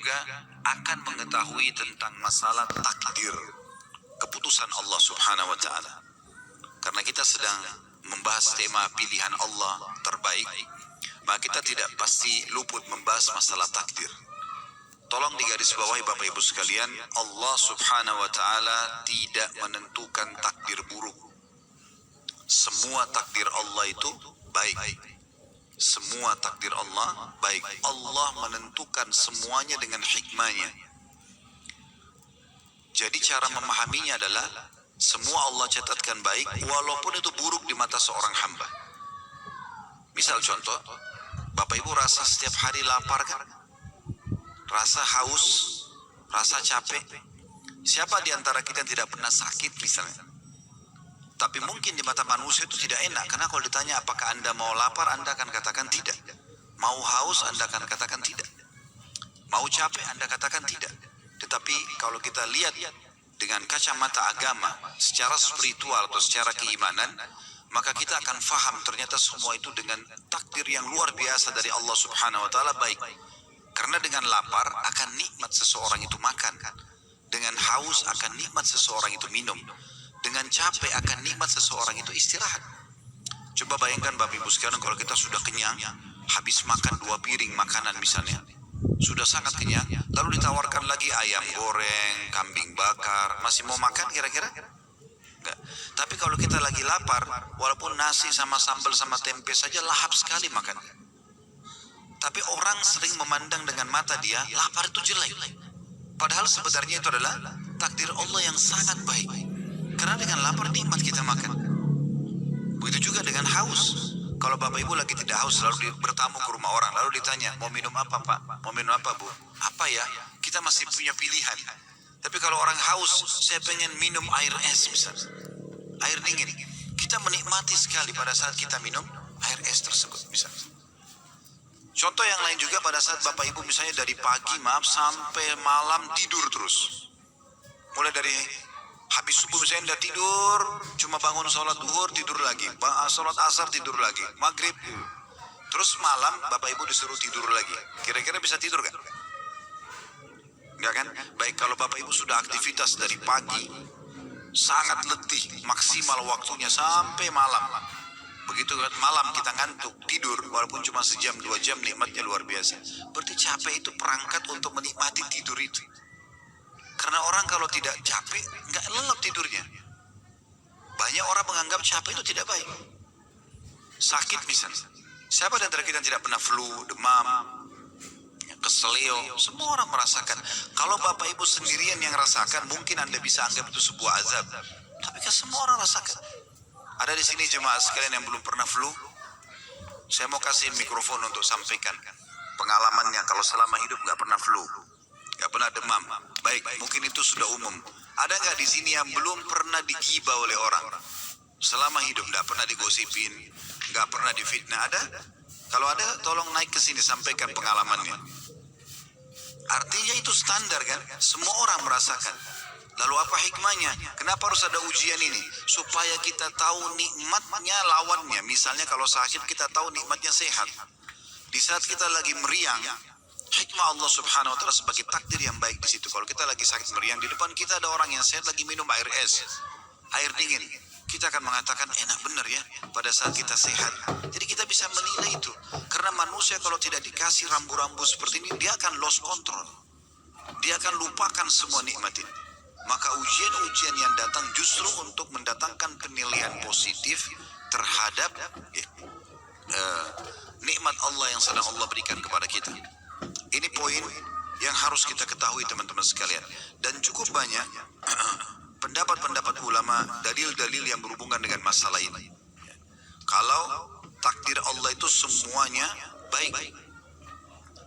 juga akan mengetahui tentang masalah takdir, keputusan Allah Subhanahu wa Ta'ala. Karena kita sedang membahas tema pilihan Allah terbaik, maka kita tidak pasti luput membahas masalah takdir. Tolong digarisbawahi Bapak Ibu sekalian, Allah Subhanahu wa Ta'ala tidak menentukan takdir buruk. Semua takdir Allah itu baik. Semua takdir Allah baik. Allah menentukan semuanya dengan hikmahnya. Jadi cara memahaminya adalah semua Allah catatkan baik walaupun itu buruk di mata seorang hamba. Misal contoh, Bapak Ibu rasa setiap hari lapar kan? Rasa haus, rasa capek. Siapa di antara kita yang tidak pernah sakit misalnya? Tapi mungkin di mata manusia itu tidak enak, karena kalau ditanya apakah Anda mau lapar, Anda akan katakan tidak. Mau haus, Anda akan katakan tidak. Mau capek, Anda katakan tidak. Tetapi kalau kita lihat dengan kacamata agama, secara spiritual atau secara keimanan, maka kita akan faham ternyata semua itu dengan takdir yang luar biasa dari Allah Subhanahu wa Ta'ala baik. Karena dengan lapar akan nikmat seseorang itu makan, dengan haus akan nikmat seseorang itu minum, dengan capek akan nikmat seseorang itu istirahat. Coba bayangkan Bapak Ibu sekalian, kalau kita sudah kenyang, habis makan 2 piring makanan misalnya, sudah sangat kenyang, lalu ditawarkan lagi ayam goreng, kambing bakar, masih mau makan kira-kira? Enggak. Tapi kalau kita lagi lapar, walaupun nasi sama sambal sama tempe saja lahap sekali makan. Tapi orang sering memandang dengan mata dia, lapar itu jelek. Padahal sebenarnya itu adalah takdir Allah yang sangat baik. Karena dengan lapar nikmat kita makan. Begitu juga dengan haus. Kalau Bapak Ibu lagi tidak haus, lalu bertamu ke rumah orang, lalu ditanya, mau minum apa Pak? Mau minum apa Bu? Apa ya? Kita masih punya pilihan. Tapi kalau orang haus, saya pengen minum air es misalnya, air dingin. Kita menikmati sekali pada saat kita minum air es tersebut misalnya. Contoh yang lain juga pada saat Bapak Ibu misalnya dari pagi sampai malam tidur terus. Mulai dari habis subuh misalnya udah tidur, cuma bangun sholat duhur tidur lagi, sholat asar tidur lagi, maghrib, terus malam Bapak Ibu disuruh tidur lagi. Kira-kira bisa tidur kan? Enggak kan? Baik, kalau Bapak Ibu sudah aktivitas dari pagi, sangat letih, maksimal waktunya sampai malam. Begitu malam kita ngantuk, tidur, walaupun cuma sejam 2 jam, nikmatnya luar biasa. Berarti capek itu perangkat untuk menikmati tidur itu. Karena orang kalau tidak capek, nggak lelap tidurnya. Banyak orang menganggap capek itu tidak baik. Sakit misalnya. Siapa di antara kita yang tidak pernah flu, demam, keselio? Semua orang merasakan. Kalau Bapak Ibu sendirian yang rasakan, mungkin Anda bisa anggap itu sebuah azab. Tapi kan semua orang rasakan. Ada di sini jemaah sekalian yang belum pernah flu. Saya mau kasih mikrofon untuk sampaikan pengalamannya kalau selama hidup nggak pernah flu, nggak pernah demam. Baik, mungkin itu sudah umum. Ada nggak di sini yang belum pernah digibah oleh orang? Selama hidup nggak pernah digosipin, nggak pernah difitnah, ada? Kalau ada, tolong naik ke sini sampaikan pengalamannya. Artinya itu standar kan? Semua orang merasakan. Lalu apa hikmahnya? Kenapa harus ada ujian ini? Supaya kita tahu nikmatnya lawannya. Misalnya kalau sakit kita tahu nikmatnya sehat. Di saat kita lagi meriang, hikmah Allah Subhanahu wa Ta'ala sebagai takdir yang baik di situ. Kalau kita lagi sakit meriang, di depan kita ada orang yang sehat lagi minum air es, air dingin. Kita akan mengatakan enak benar ya pada saat kita sehat. Jadi kita bisa menilai itu. Karena manusia kalau tidak dikasih rambu-rambu seperti ini, dia akan lost control. Dia akan lupakan semua nikmat ini. Maka ujian-ujian yang datang justru untuk mendatangkan penilaian positif terhadap nikmat Allah yang sedang Allah berikan kepada kita. Ini poin yang harus kita ketahui teman-teman sekalian. Dan cukup banyak pendapat-pendapat ulama, dalil-dalil yang berhubungan dengan masalah ini. Kalau takdir Allah itu semuanya baik.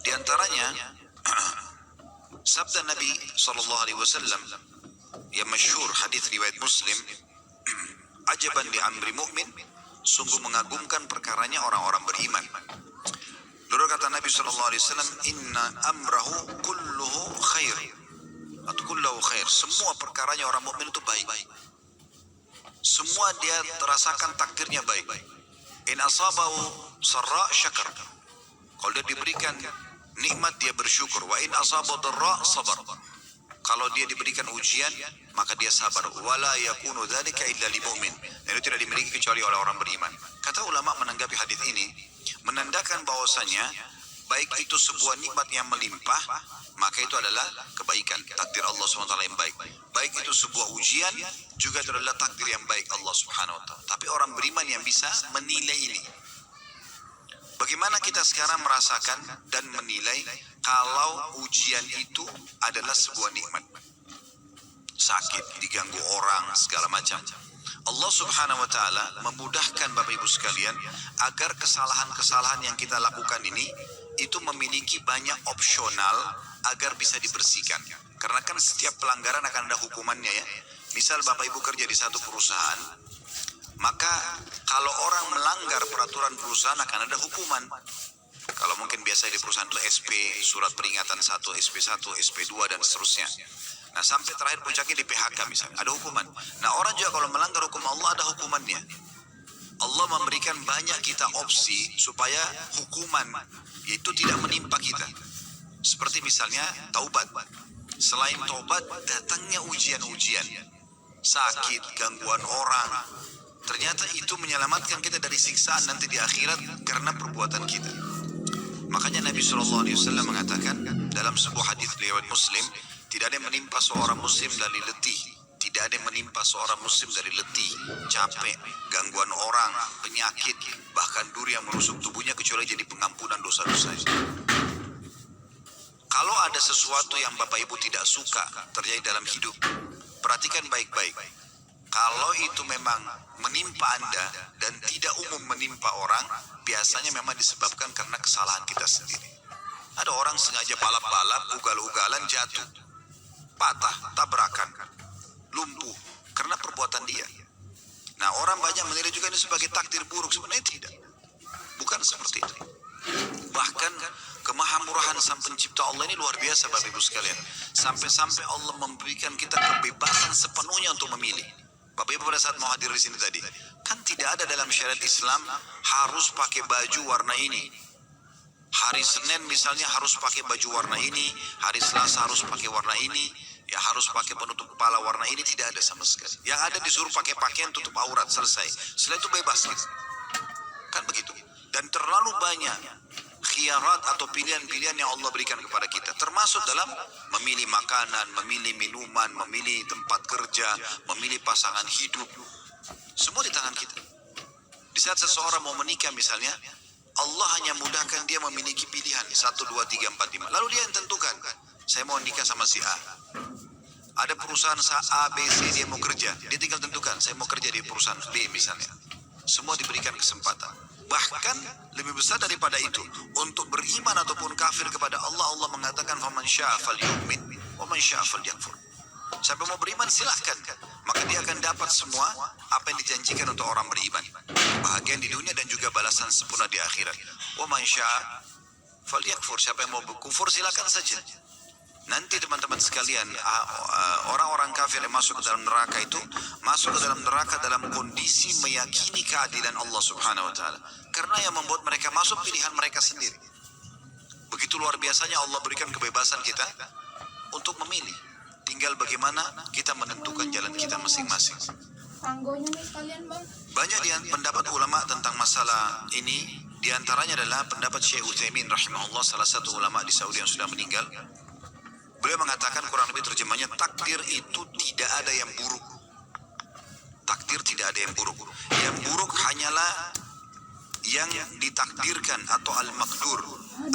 Di antaranya sabda Nabi SAW yang masyhur, hadis riwayat Muslim, ajaban li amri mu'min, sungguh mengagumkan perkaranya orang-orang beriman. Lalu kata Nabi SAW, inna amrahu kulluhu khair, atau kulluhu khair, semua perkaranya orang mukmin itu baik. Semua dia terasakan takdirnya baik. In asabahu sarra syakar, kalau dia diberikan nikmat dia bersyukur. Wa in asabahu dharra sabar. Kalau dia diberikan ujian, maka dia sabar. Wala yakunu dzalika illa lil mu'min. Dan itu tidak dimiliki kecuali oleh orang beriman. Kata ulama menanggapi hadis ini, menandakan bahwasanya baik itu sebuah nikmat yang melimpah, maka itu adalah kebaikan, takdir Allah SWT yang baik. Baik itu sebuah ujian, juga itu adalah takdir yang baik Allah Subhanahu wa Ta'ala. Tapi orang beriman yang bisa menilai ini. Bagaimana kita sekarang merasakan dan menilai kalau ujian itu adalah sebuah nikmat? Sakit, diganggu orang, segala macam. Allah Subhanahu wa Ta'ala memudahkan Bapak Ibu sekalian agar kesalahan-kesalahan yang kita lakukan ini itu memiliki banyak opsional agar bisa dibersihkan. Karena kan setiap pelanggaran akan ada hukumannya ya. Misal Bapak Ibu kerja di satu perusahaan, maka kalau orang melanggar peraturan perusahaan akan ada hukuman. Kalau mungkin biasa di perusahaan itu SP, surat peringatan 1, SP1, SP2 dan seterusnya. Nah sampai terakhir puncaknya di PHK misalnya, ada hukuman. Nah orang juga kalau melanggar hukum Allah ada hukumannya. Allah memberikan banyak kita opsi supaya hukuman itu tidak menimpa kita. Seperti misalnya taubat. Selain taubat datangnya ujian-ujian. Sakit, gangguan orang. Ternyata itu menyelamatkan kita dari siksaan nanti di akhirat karena perbuatan kita. Makanya Nabi SAW mengatakan dalam sebuah hadis riwayat Muslim, tidak ada yang menimpa seorang muslim dari letih. Tidak ada yang menimpa seorang muslim dari letih, capek, gangguan orang, penyakit, bahkan duri yang menusuk tubuhnya kecuali jadi pengampunan dosa-dosa. Kalau ada sesuatu yang Bapak Ibu tidak suka terjadi dalam hidup, perhatikan baik-baik. Kalau itu memang menimpa Anda dan tidak umum menimpa orang, biasanya memang disebabkan karena kesalahan kita sendiri. Ada orang sengaja balap-balap, ugal-ugalan jatuh, patah, tabrakan, lumpuh karena perbuatan dia. Nah orang banyak menilai juga ini sebagai takdir buruk. Sebenarnya tidak, bukan seperti itu. Bahkan kemahamurahan Sang Pencipta Allah ini luar biasa Bapak Ibu sekalian. Sampai-sampai Allah memberikan kita kebebasan sepenuhnya untuk memilih. Bapak Ibu pada saat mau hadir di sini tadi, kan tidak ada dalam syariat Islam harus pakai baju warna ini. Hari Senin misalnya harus pakai baju warna ini, hari Selasa harus pakai warna ini, ya harus pakai penutup kepala warna ini, tidak ada sama sekali. Yang ada disuruh pakai pakaian tutup aurat, selesai. Setelah itu bebas gitu. Kan begitu. Dan terlalu banyak khiyarat atau pilihan-pilihan yang Allah berikan kepada kita, termasuk dalam memilih makanan, memilih minuman, memilih tempat kerja, memilih pasangan hidup. Semua di tangan kita. Di saat seseorang mau menikah misalnya, Allah hanya mudahkan dia memiliki pilihan 1, 2, 3, 4, 5. Lalu dia yang tentukan, saya mau nikah sama si A. Ada perusahaan A, B, C, dia mau kerja. Dia tinggal tentukan, saya mau kerja di perusahaan B misalnya. Semua diberikan kesempatan. Bahkan lebih besar daripada itu, untuk beriman ataupun kafir kepada Allah, Allah mengatakan faman syaa falyu'min wa man syaa falyakfur. Siapa mau beriman silahkan, maka dia akan dapat semua apa yang dijanjikan untuk orang beriman, bahagian di dunia dan juga balasan sempurna di akhirat. Wa man syaa falyakfur, siapa yang mau berkufur silakan saja. Nanti teman-teman sekalian, orang-orang kafir yang masuk ke dalam neraka itu masuk ke dalam neraka dalam kondisi meyakini keadilan Allah Subhanahu wa Ta'ala. Karena yang membuat mereka masuk pilihan mereka sendiri. Begitu luar biasanya Allah berikan kebebasan kita untuk memilih. Tinggal bagaimana kita menentukan jalan kita masing-masing. Tanggonya nih sekalian bang. Banyak pendapat ulama tentang masalah ini. Di antaranya adalah pendapat Syekh Utsaimin rahimahullah, salah satu ulama di Saudi yang sudah meninggal. Beliau mengatakan kurang lebih terjemahnya, takdir itu tidak ada yang buruk. Takdir tidak ada yang buruk. Yang buruk hanyalah yang ditakdirkan atau al-makdur.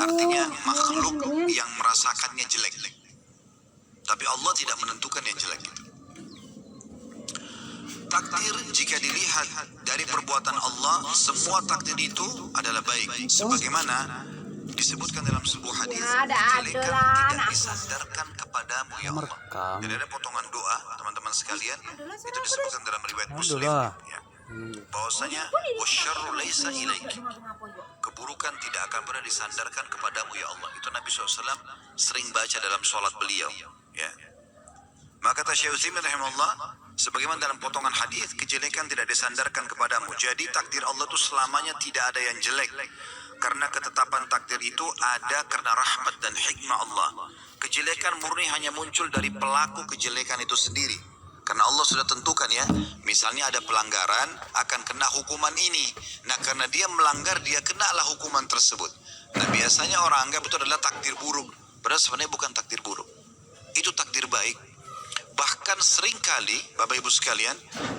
Artinya makhluk yang merasakannya jelek. Tapi Allah tidak menentukan yang jelek itu. Takdir jika dilihat dari perbuatan Allah, semua takdir itu adalah baik. Sebagaimana disebutkan dalam sebuah hadis, kejelekan tidak disandarkan kepadamu ya Allah. Jadi ada potongan doa teman-teman sekalian, itu disebutkan dalam riwayat Muslim ya, bahwasanya wasyarru laisa ilaik, keburukan tidak akan pernah disandarkan kepadamu ya Allah. Itu Nabi SAW sering baca dalam sholat beliau ya. Maka kata Syekh Utsaimin rahimahullah, sebagaimana dalam potongan hadis, kejelekan tidak disandarkan kepadamu. Jadi takdir Allah itu selamanya tidak ada yang jelek. karena ketetapan takdir itu ada karena rahmat dan hikmah Allah. Kejelekan murni hanya muncul dari pelaku kejelekan itu sendiri. Karena Allah sudah tentukan ya, misalnya ada pelanggaran akan kena hukuman ini. Nah karena dia melanggar, dia kenalah hukuman tersebut. Nah biasanya orang anggap itu adalah takdir buruk. Padahal sebenarnya bukan takdir buruk. Itu takdir baik. Bahkan seringkali, Bapak Ibu sekalian,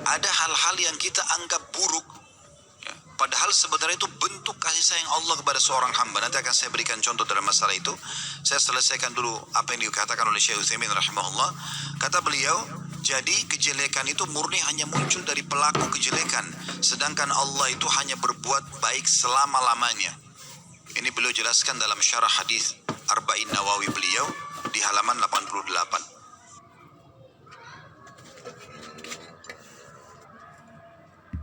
ada hal-hal yang kita anggap buruk. Ya, padahal sebenarnya itu bentuk kasih sayang Allah kepada seorang hamba. Nanti akan saya berikan contoh dalam masalah itu. Saya selesaikan dulu apa yang dikatakan oleh Syekh Utsaimin rahimahullah. Kata beliau, jadi kejelekan itu murni hanya muncul dari pelaku kejelekan. Sedangkan Allah itu hanya berbuat baik selama-lamanya. Ini beliau jelaskan dalam syarah hadis Arba'in Nawawi beliau di halaman 88.